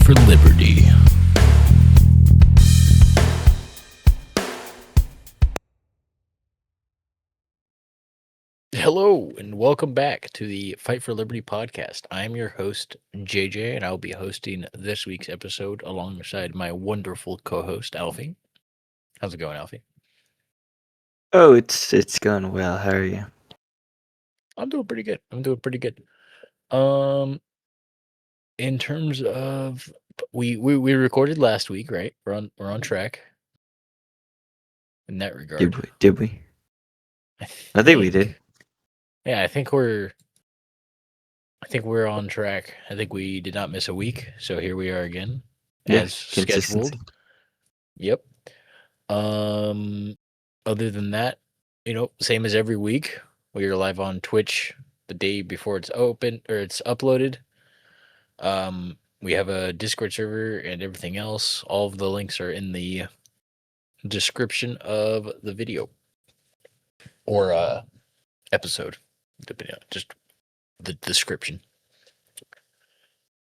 for Liberty. Hello, and welcome back to the Fight for Liberty podcast. I'm your host, JJ, and I'll be hosting this week's episode alongside my wonderful co host, Alfie. How's it going, Alfie? Oh, it's going well. How are you? I'm doing pretty good. Um, in terms of we recorded last week, right? We're on track in that regard. Did we? I I think we did. think. Yeah, I think we're on track. I think we did not miss a week, so here we are again, Yeah, as scheduled. consistency. Yep. Um, Other than that, same as every week, we are live on Twitch the day before it's open or it's uploaded. We have a Discord server and everything else. All of the links are in the description of the video or episode, depending on just the description.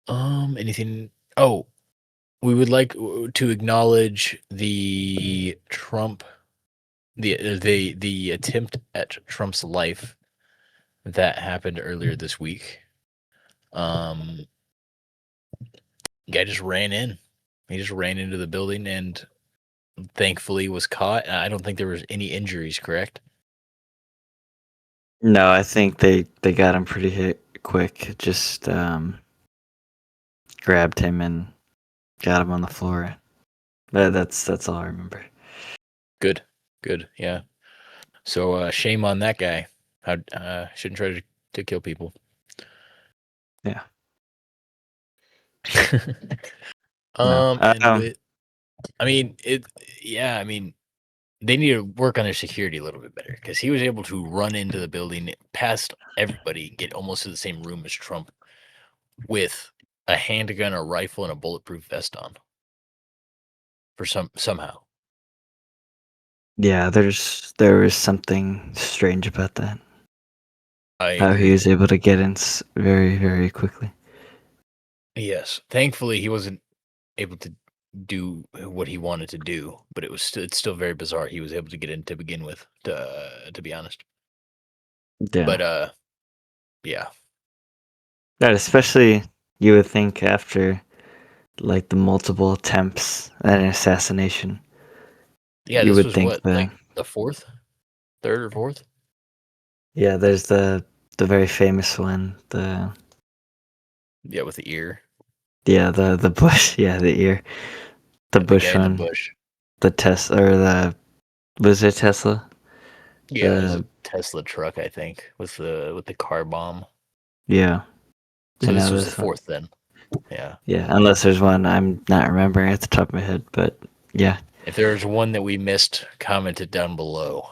Anything? Oh, we would like to acknowledge the Trump, the attempt at Trump's life that happened earlier this week. Um, Guy just ran in. He just ran into the building and thankfully was caught. I don't think there was any injuries. Correct? No, I think they got him pretty quick. Just grabbed him and got him on the floor. That's all I remember. Good. Good. Yeah. So shame on that guy. How shouldn't try to kill people. Yeah. No. And with I mean it. Yeah. I mean they need to work on their security a little bit better because he was able to run into the building past everybody, get almost to the same room as Trump with a handgun, a rifle, and a bulletproof vest on. For somehow. Yeah, there was something strange about that. I How he agree. was able to get in very very quickly. Yes. Thankfully, he wasn't able to do what he wanted to do, but it's still very bizarre he was able to get in to begin with, to be honest. Yeah. But yeah. That especially you would think after like the multiple attempts at an assassination, Yeah, you this would was think what, the like the fourth, third or fourth? yeah. There's the very famous one. Yeah, with the ear, The Bush. Yeah, the ear. The the guy Bush in the one. bush. The Tesla or the was it Tesla? Yeah, it was The a Tesla truck, I think, with the car bomb. yeah. So And this now was the this one. fourth then. Yeah. Yeah, unless there's one I'm not remembering at the top of my head, but yeah. If there's one that we missed, comment it down below.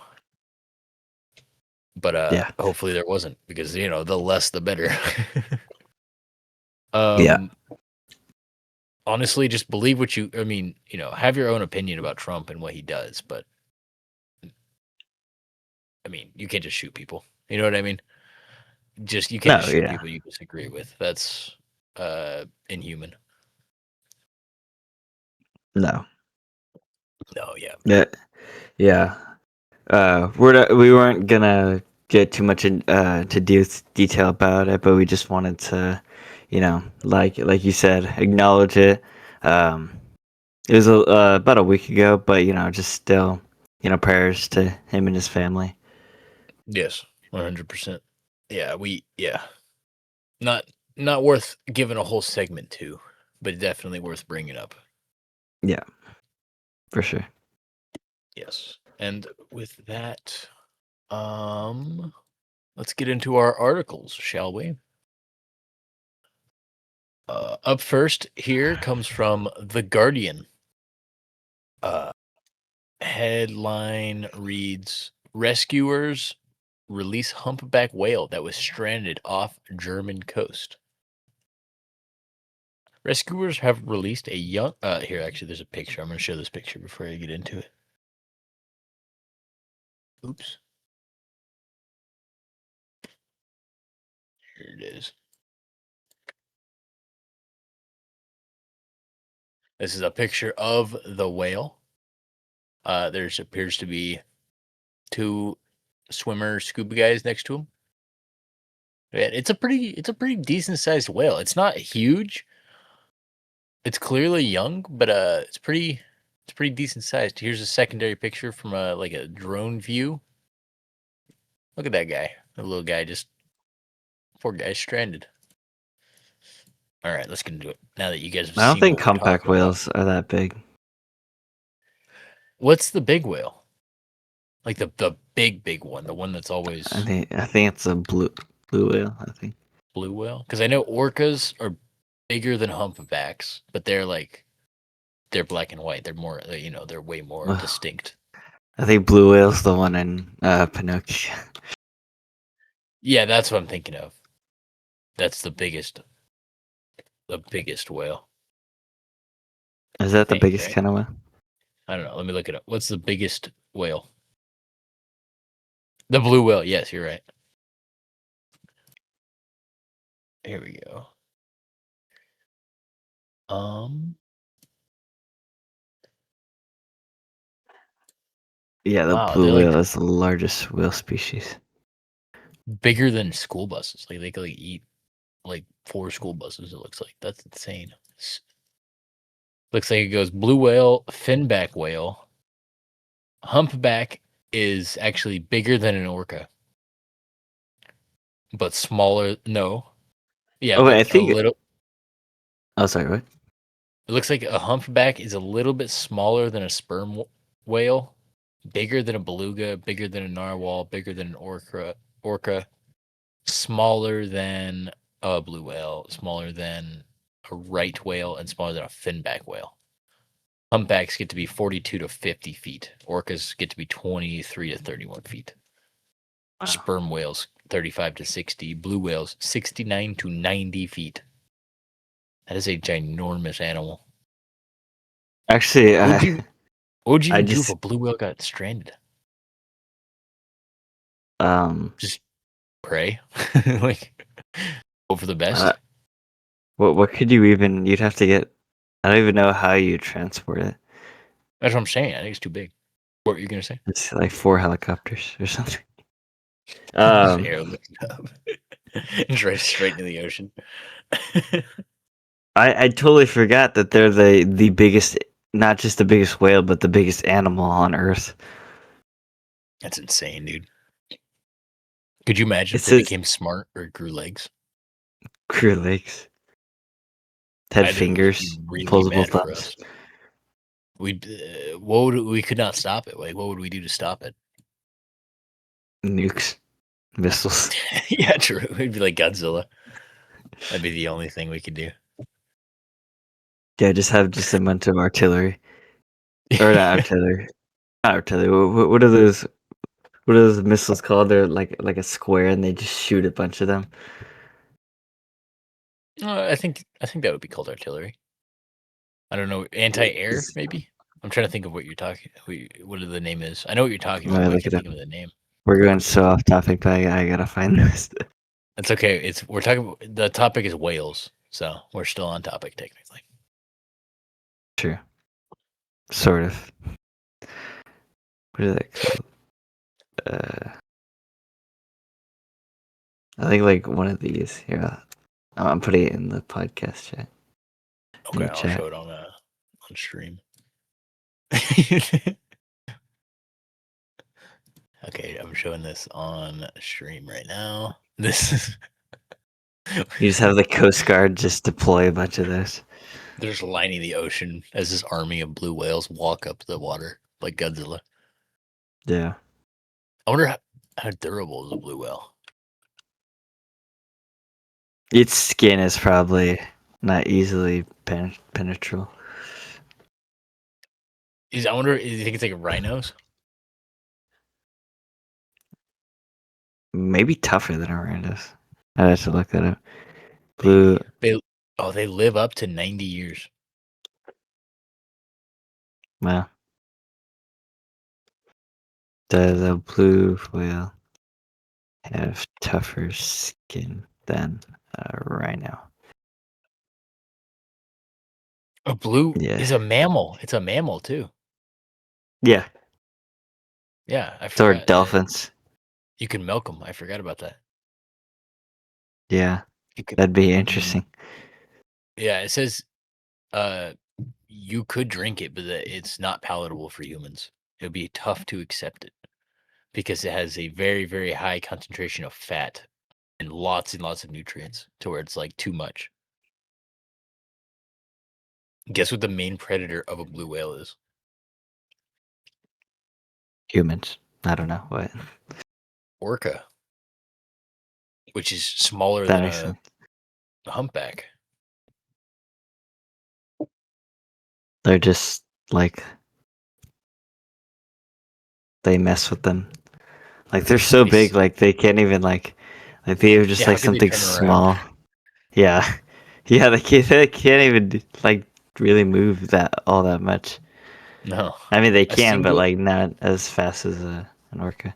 But Yeah. hopefully there wasn't because the less the better. Yeah. um Honestly, just believe what have your own opinion about Trump and what he does, but I mean, you can't just shoot people. You know what I mean? You can't No, just shoot yeah. people you disagree with. That's inhuman. No. No, yeah. Yeah. Yeah. We weren't gonna get too much to detail about it, but we just wanted to, like you said, acknowledge it. Um, it was about a week ago, but just still, prayers to him and his family. Yes, 100%. Yeah. Not not worth giving a whole segment to, but definitely worth bringing up. Yeah, for sure. Yes. And with that, let's get into our articles, shall we? Up first here comes from The Guardian. Uh, Headline reads: Rescuers release humpback whale that was stranded off German coast. Rescuers have released a young. Here, actually, there's a picture. I'm going to show this picture before I get into it. Oops. Here it is. This is a picture of the whale. There appears to be two swimmer scuba guys next to him. Yeah, it's a pretty decent sized whale. It's not huge. It's clearly young, but it's pretty decent sized. Here's a secondary picture from like a drone view. Look at that guy. The little guy just poor guy stranded. All right, let's get into it. Now that you guys have I don't seen think what we're humpback talking about. whales are that big. What's the big whale? Like the big one, the one that's always I think it's a blue whale. I think. blue whale. Because I know orcas are bigger than humpbacks, but they're black and white. They're more, they're way more Well, distinct. I think blue whale's the one in Pinocchio. Yeah, that's what I'm thinking of. That's the biggest whale. Is that the Think, biggest right? kind of whale? I don't know. Let me look it up. What's the biggest whale? The blue whale. Yes, you're right. Here we go. Yeah, the Wow, blue they're whale like is the largest whale species. bigger than school buses. Like they could like eat like 4 school buses. It looks like that's insane. Looks like it goes blue whale, finback whale, humpback is actually bigger than an orca, but smaller. No, yeah, Oh wait, I but a think. little. Oh, sorry. What? It looks like a humpback is a little bit smaller than a sperm whale, bigger than a beluga, bigger than a narwhal, bigger than an orca, smaller than a blue whale, smaller than a right whale, and smaller than a finback whale. Humpbacks get to be 42 to 50 feet. Orcas get to be 23 to 31 feet. Wow. Sperm whales 35 to 60. Blue whales 69 to 90 feet. That is a ginormous animal. Actually, What would you I even do if just a blue whale got stranded? um Just pray, like hope for the uh, best. what could you even? You'd have to get. I don't even know how you transport it. That's what I'm saying. I think it's too big. What were you gonna say? It's like 4 helicopters or something. Just Um, airlift up, straight into the ocean. I totally forgot that they're the biggest, not just the biggest whale, but the biggest animal on Earth. That's insane, dude. Could you imagine It if they says became smart or grew legs? Great Lakes. Had I think it would be fingers, really opposable bad for thumbs, us. We could not stop it. Like, what would we do to stop it? nukes, missiles. Yeah, true. It'd be like Godzilla. That'd be the only thing we could do. Yeah, just a bunch of artillery, or not artillery, not artillery. What are those? What are those missiles called? They're like a square, and they just shoot a bunch of them. I think that would be called artillery. I don't know, anti-air maybe. I'm trying to think of what you're talking. What the name is? I know what you're talking Let about, me but I look it can't up. think of the name. We're going so off topic, but I gotta find this. It's okay. We're talking. The topic is whales, so we're still on topic technically. Sure, sort of. What is that called? I think like one of these. Here, I'm putting it in the podcast chat. Okay, New I'll chat. show it on stream. Okay, I'm showing this on stream right now. This is. You just have the Coast Guard just deploy a bunch of those. They're just lining the ocean as this army of blue whales walk up the water like Godzilla. Yeah. I wonder how durable is a blue whale. Its skin is probably not easily penetrable. I wonder. Do you think it's like a rhinos? Maybe tougher than a rhinus. I'd have to look that up. Blue. They live up to 90 years. Well, does a blue whale have tougher skin than a rhino? A blue Yeah. is a mammal. It's a mammal too. Yeah. Yeah, I So are forgot. dolphins. You can milk them. I forgot about that. Yeah. You could. That'd be Mm, interesting. yeah, it says uh you could drink it, but it's not palatable for humans. It would be tough to accept it because it has a very, very high concentration of fat and lots of nutrients to where it's like too much. Guess what the main predator of a blue whale is? Humans. I don't know what. Orca, which is smaller That than makes a sense. humpback. They're just like they mess with them. Like they're so big, like they can't even like they have just Yeah, like how can they something turn around? small. Yeah. Yeah, they can't even like really move that all that much. No. I mean they A can, but single like not as fast as an orca.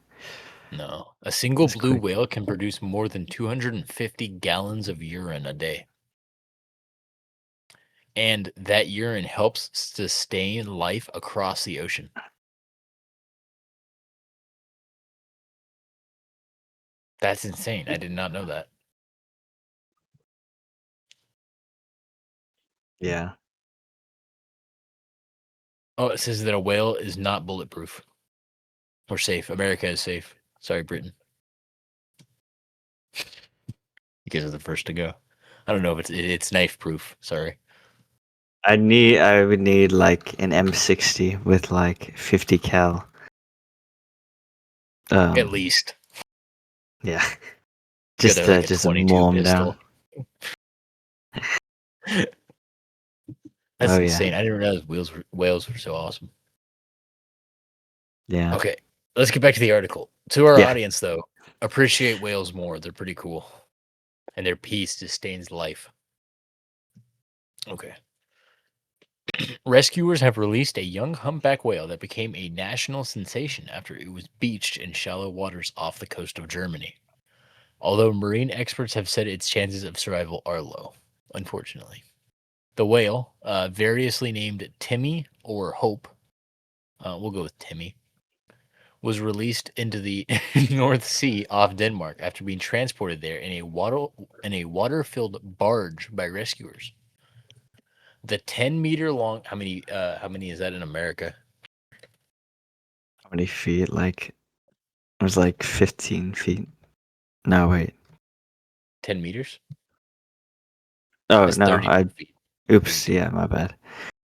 no. A single It's blue quick. whale can produce more than 250 gallons of urine a day. And that urine helps sustain life across the ocean. That's insane. I did not know that. Yeah. Oh, it says that a whale is not bulletproof or safe. America is safe. Sorry, Britain. You guys are the first to go. I don't know if it's knife proof. Sorry. I would need like an M60 with like 50 cal. At Um least yeah. you got like a Just 22 mow them down. pistol. That's Oh insane. yeah. I didn't realize whales were so awesome. Yeah. Okay, let's get back to the article. To our Yeah. audience, though, appreciate whales more. They're pretty cool, and their peace sustains life. Okay. Rescuers have released a young humpback whale that became a national sensation after it was beached in shallow waters off the coast of Germany. Although marine experts have said its chances of survival are low, unfortunately. The whale, variously named Timmy or Hope, we'll go with Timmy, was released into the North Sea off Denmark after being transported there in a water-filled barge by rescuers. The 10-meter long how many is that in America? How many feet? Like it was like 15 feet. No, wait. 10 meters? Oh That's no, 32 I feet. oops, 32. yeah, my bad.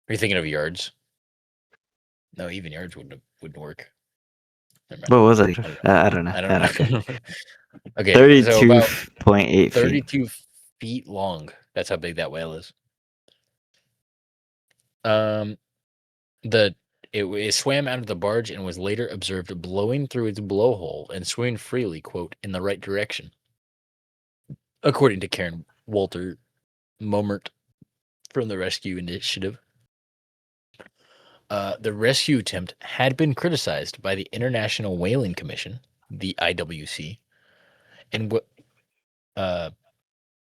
Are you thinking of yards? No, even yards wouldn't work. Never mind. What was it? I don't know. I don't know. I I don't don't know. know. Okay, so about 32.8 feet. 32 feet long. That's how big that whale is. Um, the it swam out of the barge and was later observed blowing through its blowhole and swimming freely, quote, in the right direction, according to Karen Walter Momert from the Rescue Initiative. The rescue attempt had been criticized by the International Whaling Commission, the IWC, and uh,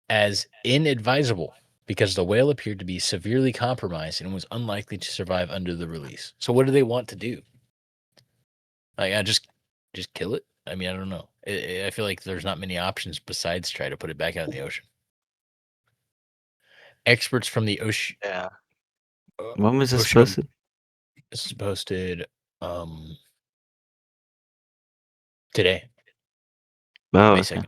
as inadvisable because the whale appeared to be severely compromised and was unlikely to survive under the release. So, what do they want to do? Like, I just kill it? I mean, I don't know. I feel like there's not many options besides try to put it back out in the ocean. Experts from the Yeah. When was this ocean. posted? This is posted um today, Oh, May okay. 2nd.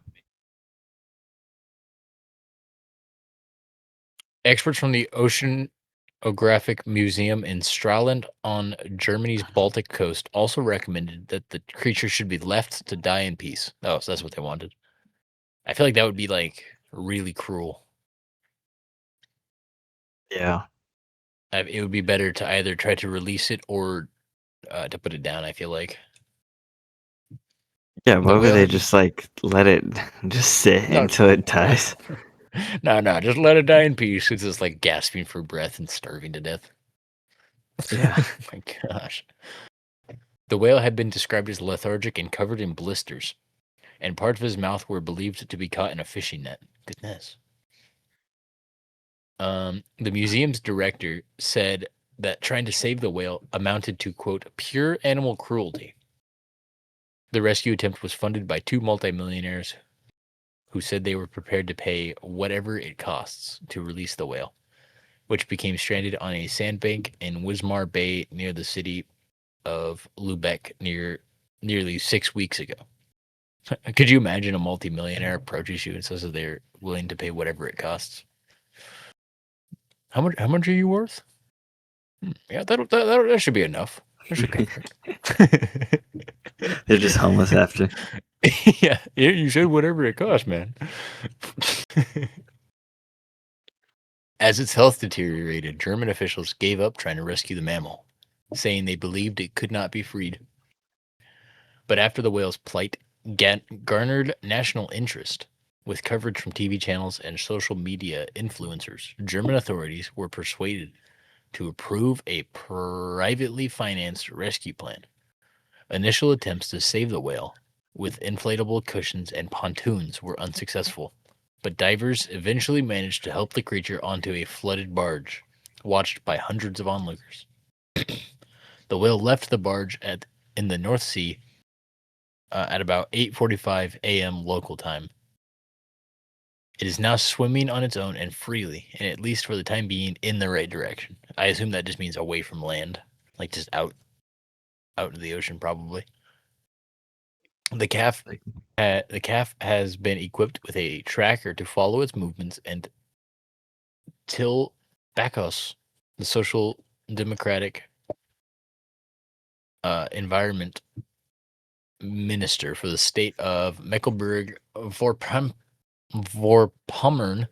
Experts from the Oceanographic Museum in Stralsund on Germany's Baltic coast also recommended that the creature should be left to die in peace. Oh, so that's what they wanted. I feel like that would be like really cruel. Yeah. It would be better to either try to release it or to put it down. I feel like Yeah, the why would whale they had been just like let it just sit no, until it dies? no, just let it die in peace. It's just like gasping for breath and starving to death. Yeah. My gosh. The whale had been described as lethargic and covered in blisters, and parts of his mouth were believed to be caught in a fishing net. Goodness. The museum's director said that trying to save the whale amounted to, quote, pure animal cruelty. The rescue attempt was funded by two multimillionaires who said they were prepared to pay whatever it costs to release the whale, which became stranded on a sandbank in Wismar Bay near the city of Lubeck nearly 6 weeks ago. Could you imagine a multimillionaire approaches you and says that they're willing to pay whatever it costs? How much are you worth? Yeah, that should be enough. That should cover it. They're just homeless after. Yeah, you should whatever it costs, man. As its health deteriorated, German officials gave up trying to rescue the mammal, saying they believed it could not be freed. But after the whale's plight garnered national interest, with coverage from TV channels and social media influencers, German authorities were persuaded to approve a privately financed rescue plan. Initial attempts to save the whale with inflatable cushions and pontoons were unsuccessful, but divers eventually managed to help the creature onto a flooded barge, watched by hundreds of onlookers. The whale left the barge in the North Sea at about 8:45 a.m. local time. It is now swimming on its own and freely, and at least for the time being, in the right direction. I assume that just means away from land, like just out into the ocean, probably. The calf has been equipped with a tracker to follow its movements, and Till Bacchus, the social democratic environment minister for the state of Mecklenburg-Vorpommern,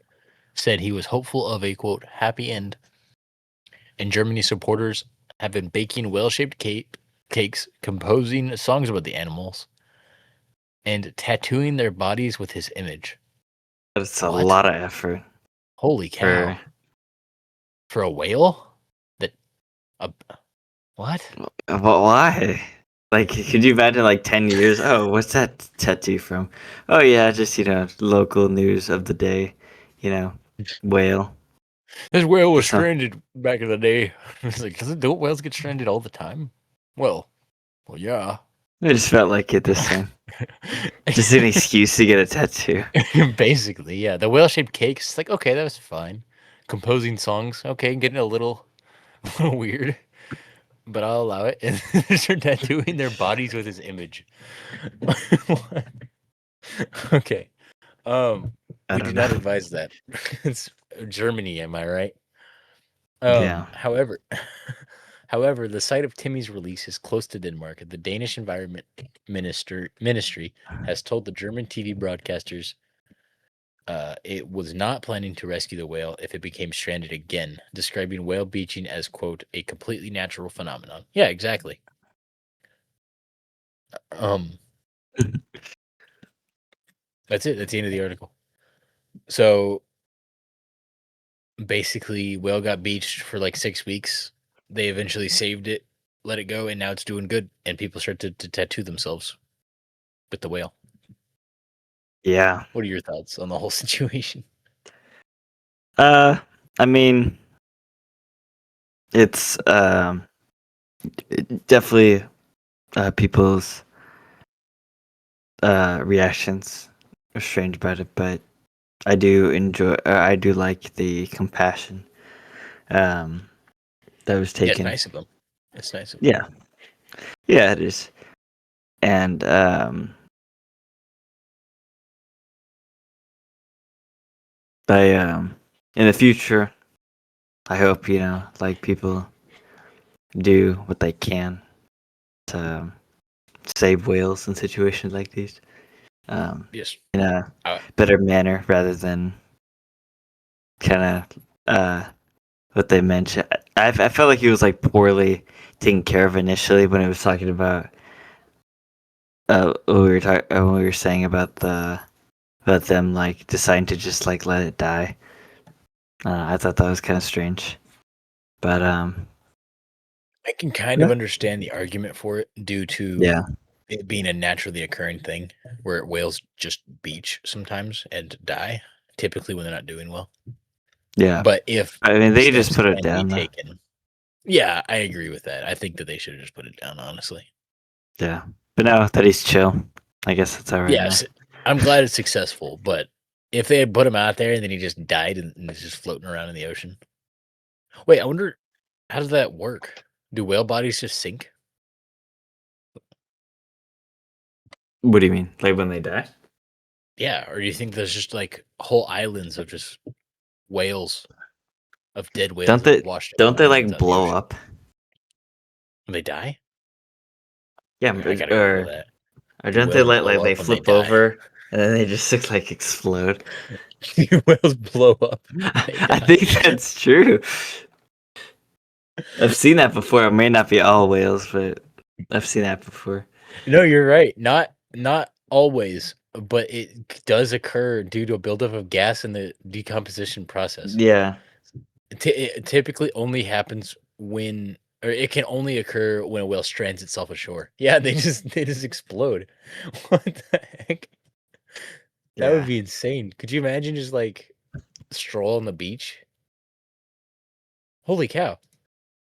said he was hopeful of a, quote, happy end. In Germany, supporters have been baking whale-shaped cakes, composing songs about the animals, and tattooing their bodies with his image. That's a What? lot of effort. Holy cow. For a whale? What? But why? Like, could you imagine, like, 10 years? Oh, what's that tattoo from? Oh, yeah, just, local news of the day. Whale. This whale was So- stranded back in the day. It's like, don't whales get stranded all the time? Well, yeah. I just felt like it this time. Just an excuse to get a tattoo. Basically, yeah. The whale-shaped cakes, it's like, okay, that was fine. Composing songs, okay, getting a little weird, but I'll allow it. And they're tattooing their bodies with his image. Okay. We do not advise that. It's Germany, am I right? Yeah. However, the site of Timmy's release is close to Denmark. The Danish Environment Ministry has told the German TV broadcasters it was not planning to rescue the whale if it became stranded again, describing whale beaching as, quote, a completely natural phenomenon. Yeah, exactly. That's it. That's the end of the article. So basically, whale got beached for like 6 weeks. They eventually saved it, let it go, and now it's doing good. And people start to tattoo themselves with the whale. Yeah. What are your thoughts on the whole situation? I mean, it's definitely people's reactions are strange about it, but I do like the compassion that was Yeah, it's taken. nice of them. It's nice of them. Yeah. Yeah, it is. And in the future, I hope, like, people do what they can to save whales in situations like these. Yes. In a better manner rather than kind of what they mentioned. I felt like he was like poorly taken care of initially when it was talking about what when we were saying about them like deciding to just like let it die. I thought that was kind of strange, but I can kind of understand the argument for it due to yeah, it being a naturally occurring thing where whales just beach sometimes and die, typically when they're not doing well. Yeah. But if I mean, they just steps put it can be down. taken, yeah, I agree with that. I think that they should have just put it down, honestly. Yeah. But now that he's chill, I guess it's all right now. Yes, I'm glad it's successful, but if they had put him out there and then he just died and is just floating around in the ocean. Wait, I wonder how does that work? Do whale bodies just sink? What do you mean? Like when they die? Yeah, or do you think there's just like whole islands of just whales, of dead whales Don't that they? have washed up Don't on they islands like out in the blow ocean? up? And they die? Yeah, I gotta Google that. or Do don't they whales let blow like they up when they flip die? over and then they just like explode? Do whales blow up when they I think die? that's true. I've seen that before. It may not be all whales, but I've seen that before. No, you're right. Not always, but it does occur due to a buildup of gas in the decomposition process. Yeah. It typically only happens when, or it can only occur when a whale strands itself ashore. Yeah, they just explode. What the heck? That would Yeah. be insane. Could you imagine just like stroll on the beach? Holy cow!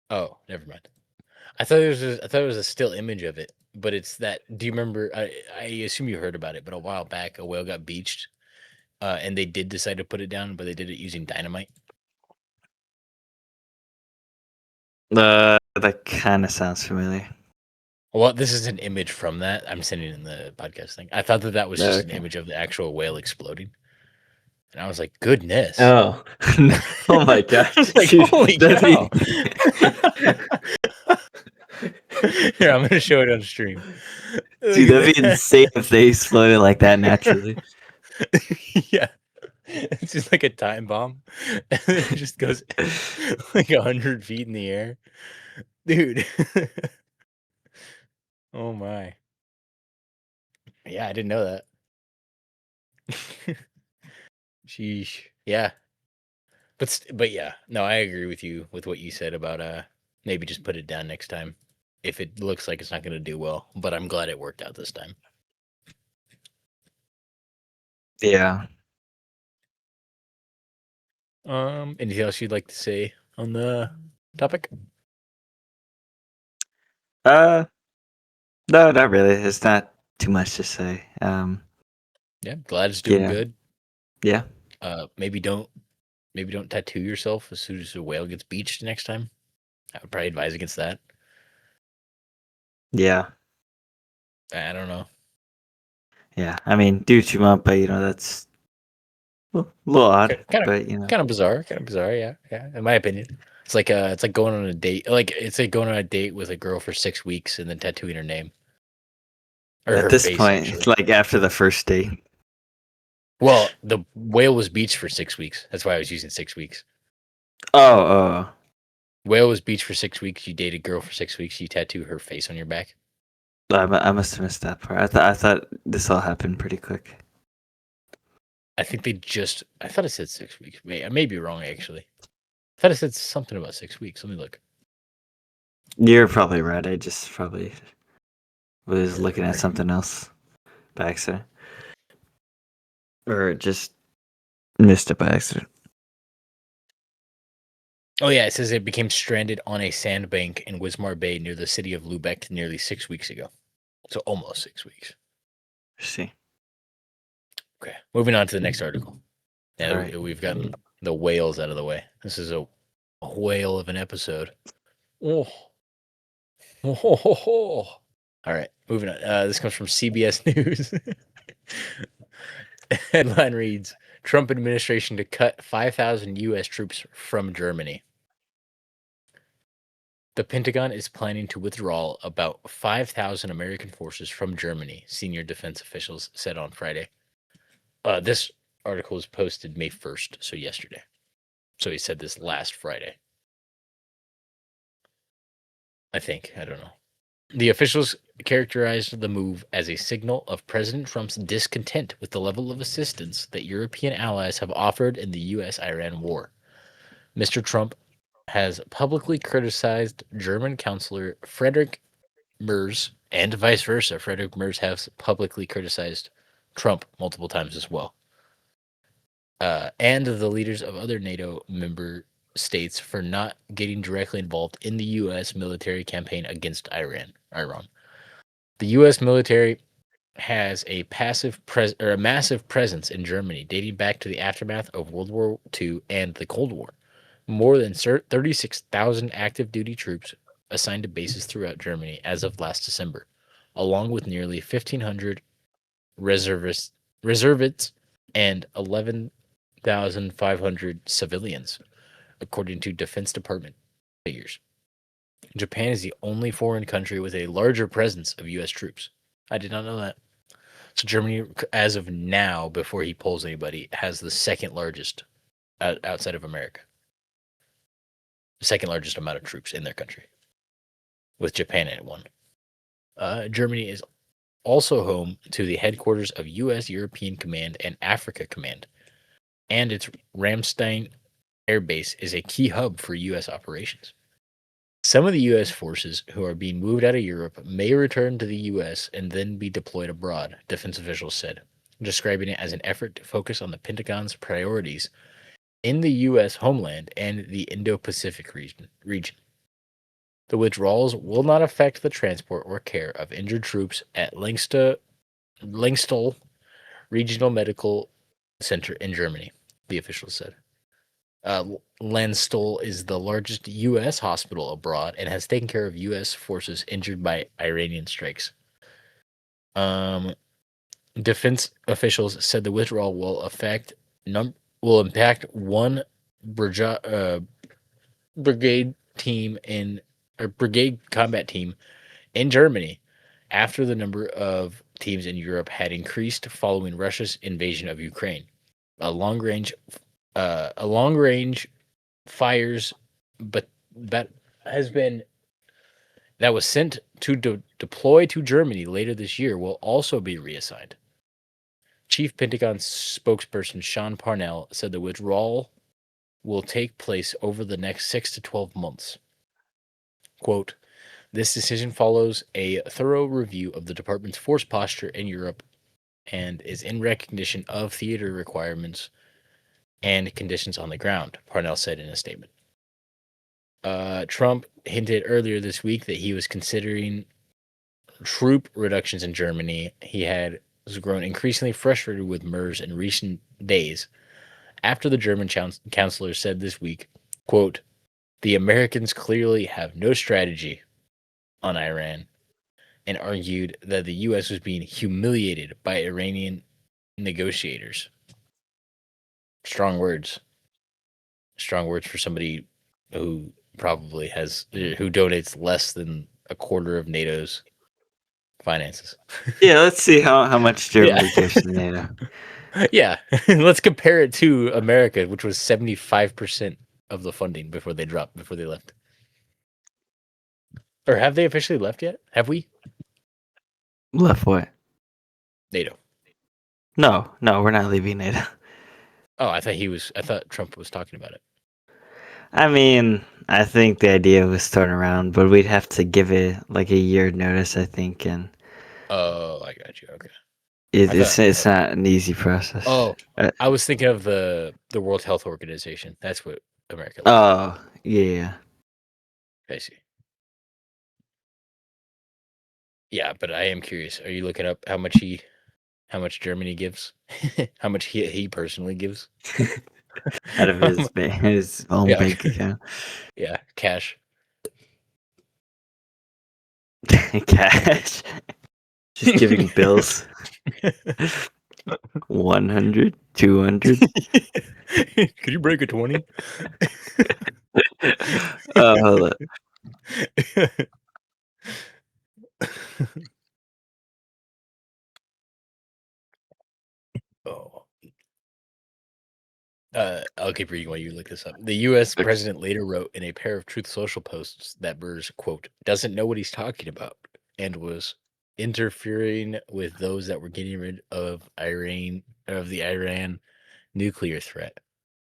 Oh, never mind. I thought it was a still image of it, but it's that. Do you remember? I assume you heard about it, but a while back, a whale got beached, and they did decide to put it down, but they did it using dynamite. That kind of sounds familiar. Well, this is an image from that. I'm sending it in the podcast thing. I thought that that was just an Okay. image of the actual whale exploding, and I was like, "Goodness!" Oh. Oh my gosh. I was like, Dude, "Holy that'd cow!" be- Here, I'm gonna show it on stream. Dude, that'd be insane if they exploded like that naturally. Yeah, it's just like a time bomb, and then it just goes like 100 feet in the air, dude. Oh my, yeah, I didn't know that. Sheesh. Yeah, but yeah, no, I agree with you with what you said about maybe just put it down next time if it looks like it's not going to do well. But I'm glad it worked out this time. Yeah. Anything else you'd like to say on the topic? Uh, no, not really. It's not too much to say. Yeah, glad it's doing Yeah. good. Yeah. Maybe don't tattoo yourself as soon as a whale gets beached next time. I would probably advise against that. Yeah. I don't know. Yeah. I mean, do what you want, but that's a little odd. Kind of But kind of bizarre. Kind of bizarre. Yeah, yeah. In my opinion, it's like going on a date. Like it's like going on a date with a girl for 6 weeks and then tattooing her name or at her this face. point, Actually, like after the first date. well, the whale was beached for 6 weeks. That's why I was using 6 weeks. Oh. Whale was beached for 6 weeks. You date a girl for 6 weeks. You tattoo her face on your back. I must have missed that part. I thought this all happened pretty quick. I think they just. I thought it said 6 weeks. I may be wrong actually. I thought it said something about 6 weeks. Let me look. You're probably right. I just probably was looking at something else by accident. Or just missed it by accident. Oh yeah, it says it became stranded on a sandbank in Wismar Bay near the city of Lubeck nearly 6 weeks ago. So almost 6 weeks. See. Okay, moving on to the next article. Now All right. we've gotten the whales out of the way. This is a whale of an episode. Oh. All right, moving on. This comes from CBS News. Headline reads: Trump administration to cut 5,000 U.S. troops from Germany. The Pentagon is planning to withdraw about 5,000 American forces from Germany, senior defense officials said on Friday. This article was posted May 1st, so yesterday. So he said this last Friday. I think. I don't know. The officials characterized the move as a signal of President Trump's discontent with the level of assistance that European allies have offered in the U.S.-Iran war. Mr. Trump has publicly criticized German Chancellor Friedrich Merz, and vice versa. Friedrich Merz has publicly criticized Trump multiple times as well. and the leaders of other NATO member states for not getting directly involved in the U.S. military campaign against Iran. The U.S. military has a a massive presence in Germany dating back to the aftermath of World War II and the Cold War. More than 36,000 active duty troops assigned to bases throughout Germany as of last December, along with nearly 1,500 reservists and 11,500 civilians, according to Defense Department figures. Japan is the only foreign country with a larger presence of U.S. troops. I did not know that. So Germany, as of now, before he pulls anybody, has the second largest outside of America. The second largest amount of troops in their country, with Japan at one. Germany is also home to the headquarters of U.S. European Command and Africa Command, and its Ramstein Air Base is a key hub for U.S. operations. Some of the U.S. forces who are being moved out of Europe may return to the U.S. and then be deployed abroad, defense officials said, describing it as an effort to focus on the Pentagon's priorities in the U.S. homeland and the Indo-Pacific region. The withdrawals will not affect the transport or care of injured troops at Langstal Regional Medical Center in Germany, the officials said. Landstuhl is the largest U.S. hospital abroad and has taken care of U.S. forces injured by Iranian strikes. Defense officials said the withdrawal will impact one brigade combat team in Germany after the number of teams in Europe had increased following Russia's invasion of Ukraine. A long range fires, but that was sent to deploy to Germany later this year will also be reassigned. Chief Pentagon spokesperson Sean Parnell said the withdrawal will take place over the next 6 to 12 months. Quote, this decision follows a thorough review of the department's force posture in Europe and is in recognition of theater requirements and conditions on the ground, Parnell said in a statement. Trump hinted earlier this week that he was considering troop reductions in Germany. He has grown increasingly frustrated with MERS in recent days after the German chancellor said this week, quote, the Americans clearly have no strategy on Iran, and argued that the U.S. was being humiliated by Iranian negotiators. Strong words. Strong words for somebody who probably who donates less than a quarter of NATO's finances. Yeah, let's see how much Germany gives to NATO. Yeah, let's compare it to America, which was 75% of the funding before they left. Or have they officially left yet? Have we? Left what? NATO. No, we're not leaving NATO. Oh, I thought Trump was talking about it. I mean, I think the idea was thrown around, but we'd have to give it like a year notice, I think, and Oh, I got you. Okay. it's not an easy process. Oh, I was thinking of the World Health Organization. That's what America. Oh, yeah. I see. Yeah, but I am curious. Are you looking up how much Germany gives? How much he personally gives? Out of his own bank account. Yeah, cash. Cash. Just giving bills. 100, 200. Could you break a 20? Hold up. Oh. I'll keep reading while you look this up. The U.S. president later wrote in a pair of Truth Social posts that Burrs, quote, doesn't know what he's talking about and was interfering with those that were getting rid of the Iran nuclear threat.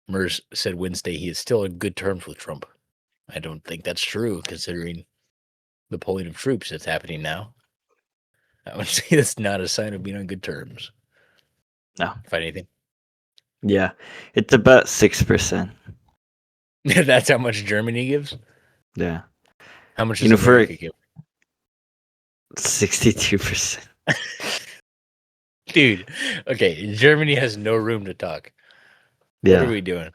Merz said Wednesday he is still on good terms with Trump. I don't think that's true, considering the pulling of troops that's happening now. I would say that's not a sign of being on good terms. No. Find anything? Yeah, it's about 6%. That's how much Germany gives. Yeah, How much you does know, for America give? 62%. Dude, okay, Germany has no room to talk. What are Yeah, we doing?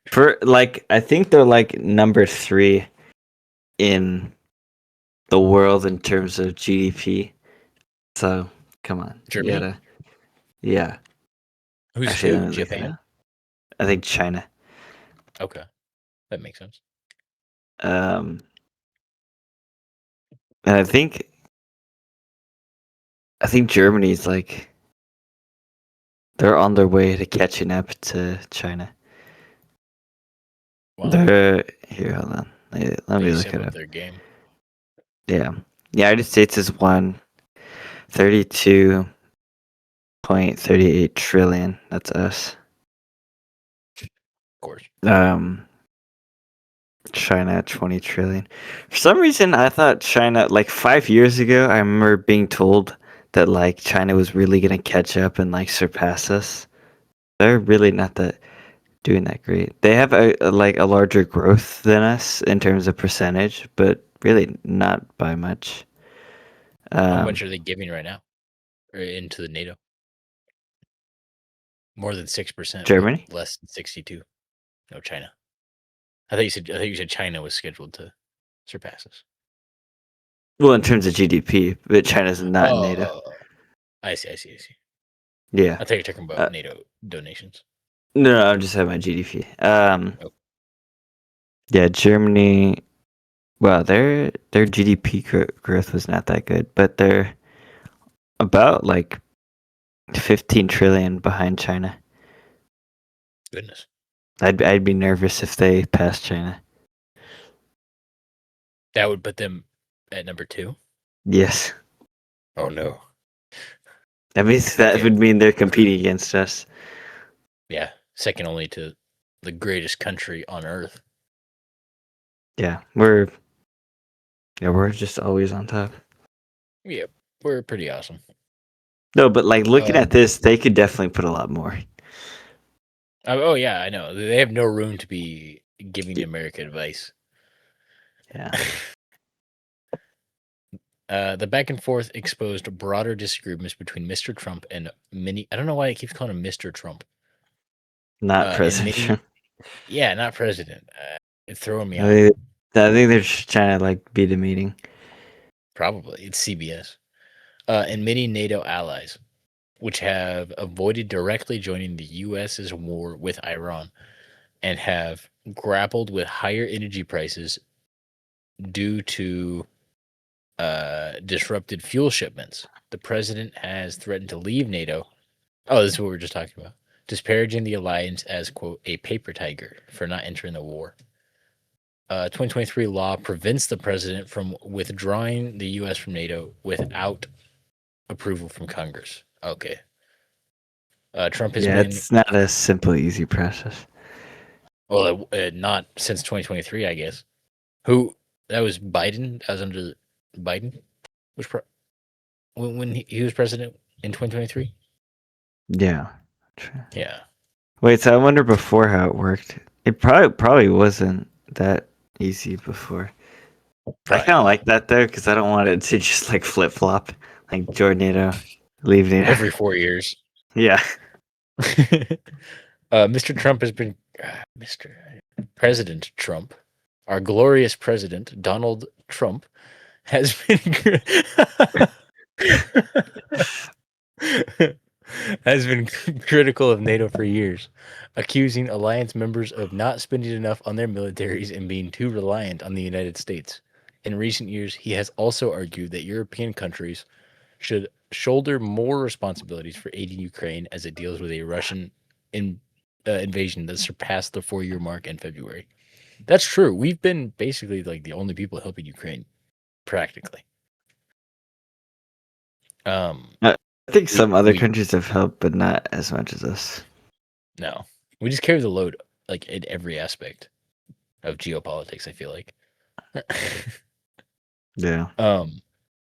for like, I think they're like number 3 in the world in terms of GDP. So come on, you Germany? gotta. Yeah, Who's actually, who? let me look it Japan? up. I think China. Okay, that makes sense. Um, and I think Germany's like they're on their way to catching up to China. Wow, They're here. Hold on. Let me they look step it up up. their game. Yeah, United States is 132.38 trillion. That's us. Of course. Um, China at 20 trillion. For some reason, I thought China, like 5 years ago, I remember being told that like China was really gonna catch up and like surpass us. They're really not that doing that great. They have like a larger growth than us in terms of percentage, but really not by much. How Um, much are they giving right now? Or into the NATO? More than 6%, but Germany? less than 62. No, China. I thought you said China was scheduled to surpass us. Well, in terms of GDP, but China's not in NATO. Oh, I see. Yeah. I thought you were talking about Uh, NATO donations. no, I'm just talking about GDP. Oh, Yeah, Germany. Well, their GDP growth was not that good, but they're about like 15 trillion behind China. goodness. I'd be nervous if they passed China. That would put them at number 2. Yes, Oh, no. that Okay. would mean they're competing against us. Yeah. Second only to the greatest country on earth. Yeah, we're just always on top. Yeah. We're pretty awesome. No, but like looking Uh, at this, they could definitely put a lot more. oh, yeah, I know. They have no room to be giving Y- America advice. Yeah, The back and forth exposed broader disagreements between Mr. Trump and many. I don't know why it keeps calling him Mr. Trump. not And President many, Trump. yeah, not president. It's throwing me I off. think, I think they're just trying to like beat a meeting. Probably it's CBS. And many NATO allies, which have avoided directly joining the U.S.'s war with Iran and have grappled with higher energy prices due to disrupted fuel shipments. The president has threatened to leave NATO. Oh, this is what we were just talking about. Disparaging the alliance as, quote, a paper tiger for not entering the war. 2023 law prevents the president from withdrawing the U.S. from NATO without approval from Congress. Okay. Trump has Yeah, been, it's not a simple, easy process. well, not since 2023, I guess. Who, that was Biden? That was under Biden? Was when he was president in 2023? Yeah. Yeah. Wait, so I wonder before how it worked. It probably wasn't that easy before. I Probably kind of not. like that though, because I don't want it to just like flip flop, like join NATO, leave NATO. Every 4 years. Yeah, Mr. Trump has been Mr. President Trump, our glorious president Donald Trump, has been has been critical of NATO for years, accusing alliance members of not spending enough on their militaries and being too reliant on the United States. In recent years, he has also argued that European countries should shoulder more responsibilities for aiding Ukraine as it deals with a Russian in, invasion that surpassed the 4 year mark in February. That's true. We've been basically like the only people helping Ukraine, practically. Um, I think we some other we countries have helped, but not as much as us. no, we just carry the load like in every aspect of geopolitics. I feel like. Yeah, um,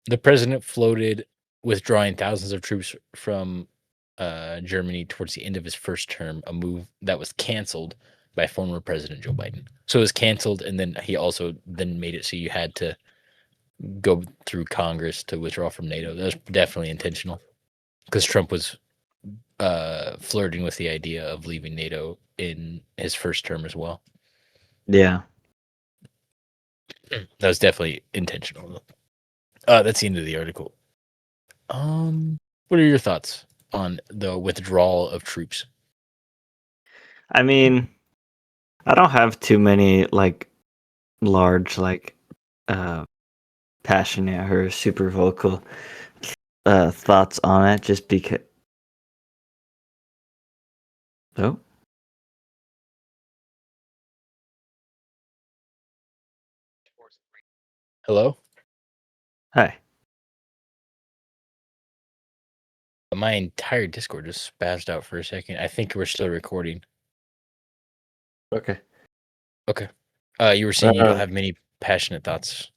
the president floated withdrawing thousands of troops from Germany towards the end of his first term, a move that was canceled by former President Joe Biden. So it was canceled, and then he also then made it so you had to go through Congress to withdraw from NATO. That was definitely intentional because Trump was flirting with the idea of leaving NATO in his first term as well. Yeah. That was definitely intentional. That's the end of the article. What are your thoughts on the withdrawal of troops? I mean, I don't have too many like large like passionate or super vocal thoughts on it just because oh Hello? hi. My entire Discord just spazzed out for a second. I think we're still recording. Okay. Okay. You were saying you don't Uh, have many passionate thoughts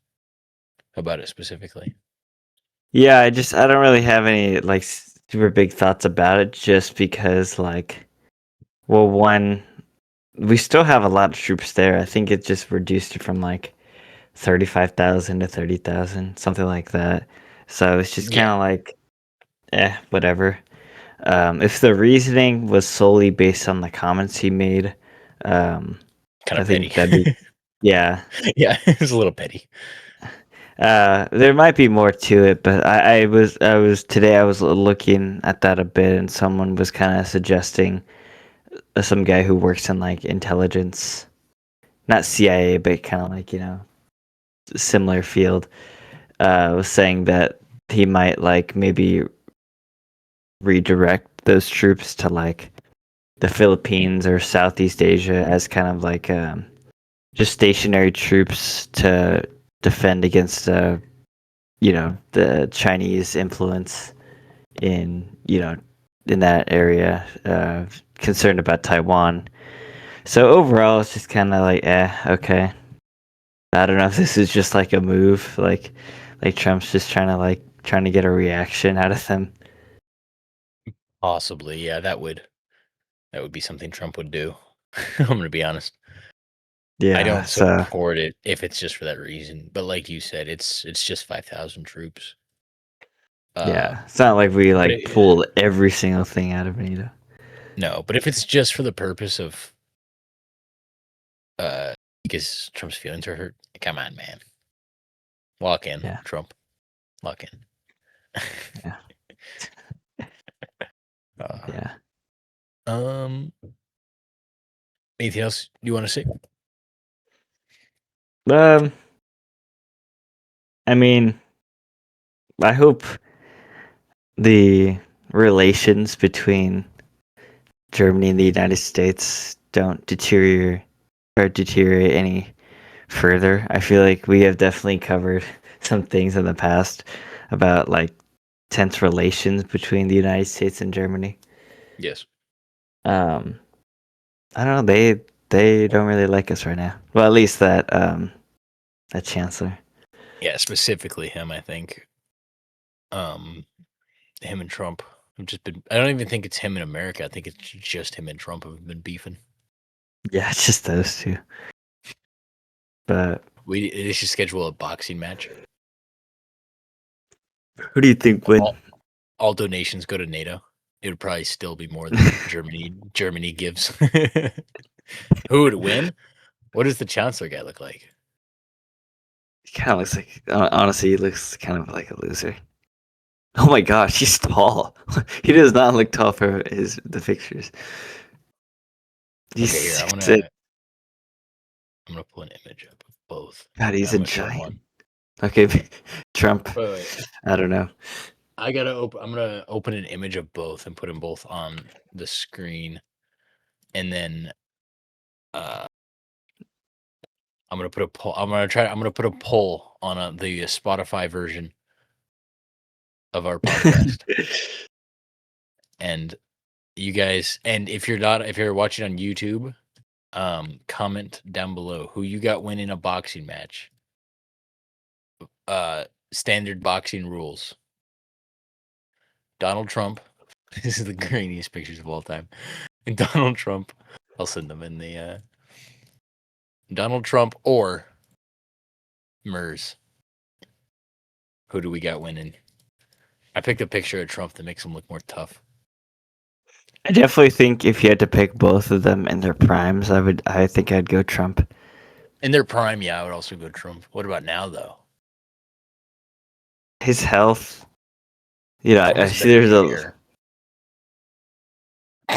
about it specifically. yeah, I don't really have any like super big thoughts about it just because like well one we still have a lot of troops there. I think it just reduced it from like 35,000 to 30,000, something like that. So it's just kind Yeah, of like whatever. If the reasoning was solely based on the comments he made, um, kind I of petty. think that'd be, yeah. Yeah, it's a little petty. There might be more to it, but I was looking at that a bit, and someone was kind of suggesting some guy who works in like intelligence, not CIA, but kind of like similar field, was saying that he might like maybe redirect those troops to like the Philippines or Southeast Asia as kind of like just stationary troops to defend against the Chinese influence in in that area, concerned about Taiwan. So overall, it's just kind of like okay. I don't know if this is just like a move, like Trump's just trying to get a reaction out of them. Possibly, yeah, that would be something Trump would do. I'm gonna be honest. I Yeah. don't So support it if it's just for that reason. But like you said, it's just 5,000 troops. Uh, yeah, it's not like we but like pulled every single thing out of NATO. no, but if it's just for the purpose of because Trump's feelings are hurt, come on, man, walk in, Yeah. Trump, walk in. Yeah. uh, Yeah. um, anything else you want to say? Um, I mean, I hope the relations between Germany and the United States don't deteriorate any further. I feel like we have definitely covered some things in the past about like tense relations between the United States and Germany. Yes. Um, I don't know. They don't really like us right now. Well, at least that chancellor. Yeah, specifically him. I think. Him and Trump have just been. I don't even think it's him in America. I think it's just him and Trump have been beefing. Yeah, it's just those two. But They should schedule a boxing match. who do you think win? All donations go to NATO. It would probably still be more than Germany gives. Who would win? What does the chancellor guy look like? He kind of looks like, honestly, he looks kind of like a loser. Oh my gosh, he's tall. He does not look tall for the pictures. He's Okay, here I'm 6'8". gonna pull an image up of both. God, he's I'm a gonna show him giant. one. Okay, Trump. Wait. I don't know. I'm gonna open an image of both and put them both on the screen, and then I'm gonna put a poll. I'm gonna put a poll on the Spotify version of our podcast, and you guys. And if you're watching on YouTube, comment down below who you got winning a boxing match. Standard boxing rules: Donald Trump This is the grainiest pictures of all time. And Donald Trump, I'll send them in the Donald Trump or MERS. Who do we got winning? I picked a picture of Trump that makes him look more tough. I definitely think if you had to pick both of them in their primes, I think I'd go Trump. In their prime, yeah, I would also go Trump. What about now, though? His health, you know, Trump I has see better there's hair.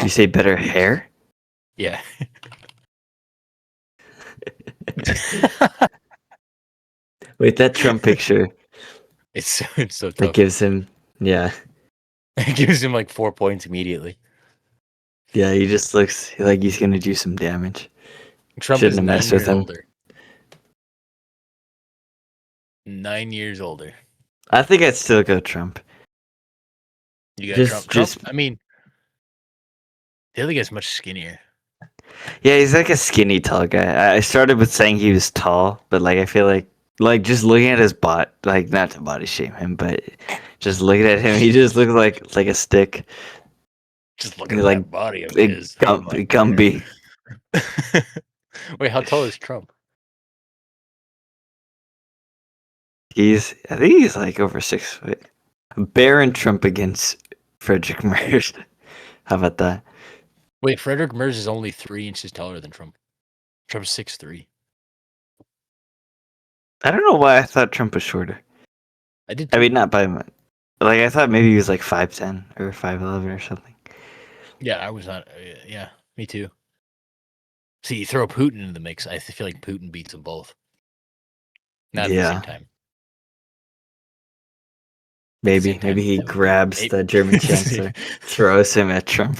you say better hair? Yeah. Wait, that Trump picture it's so that tough. gives him, yeah. It gives him like 4 points immediately. Yeah, he just looks like he's gonna do some damage. Trump Shouldn't is have 9 messed with years him. older. 9 years older. I think I'd still go Trump. You got Just- Trump. just- Trump. I mean, the other guy's much skinnier. Yeah, he's like a skinny tall guy. I started with saying he was tall, but like I feel like just looking at his bot, like not to body shame him, but just looking at him, he just looks like a stick. Just look at Like that body of his. Oh my Gumby. God. Wait, how tall is Trump? I think he's like over 6 foot. Baron Trump against Frederick Myers. How about that? Wait, Frederick Merz is only 3 inches taller than Trump. Trump's 6'3". I don't know why I thought Trump was shorter. I did. I Too. mean, not by much. Like I thought maybe he was like 5'10" or 5'11" or something. Yeah, I was not. Yeah, me too. See, you throw Putin in the mix. I feel like Putin beats them both. Not at the same time. Maybe he grabs the German chancellor, throws him at Trump.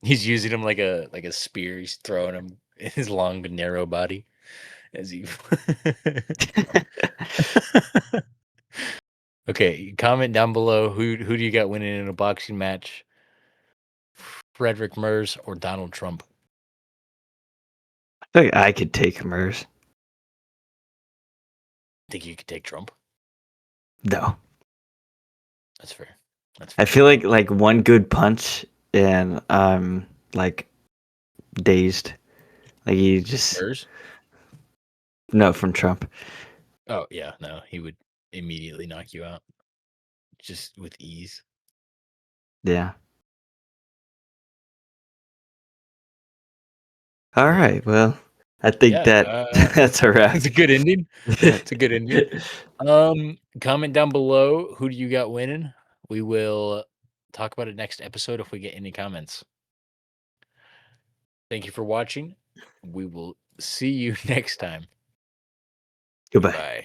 He's using him like a spear. He's throwing him in his long narrow body as he. Okay, comment down below who do you got winning in a boxing match? Frederick Merz or Donald Trump? I think I could take Merz. Think you could take Trump? No. That's fair. I feel like one good punch and I'm like dazed. Like he just Merz? No, from Trump. Oh yeah, no, he would immediately knock you out. Just with ease. Yeah. All right. Well, I think that's a wrap. It's a good ending. It's a good ending. Comment down below who do you got winning. We will talk about it next episode if we get any comments. Thank you for watching. We will see you next time. Goodbye. Bye.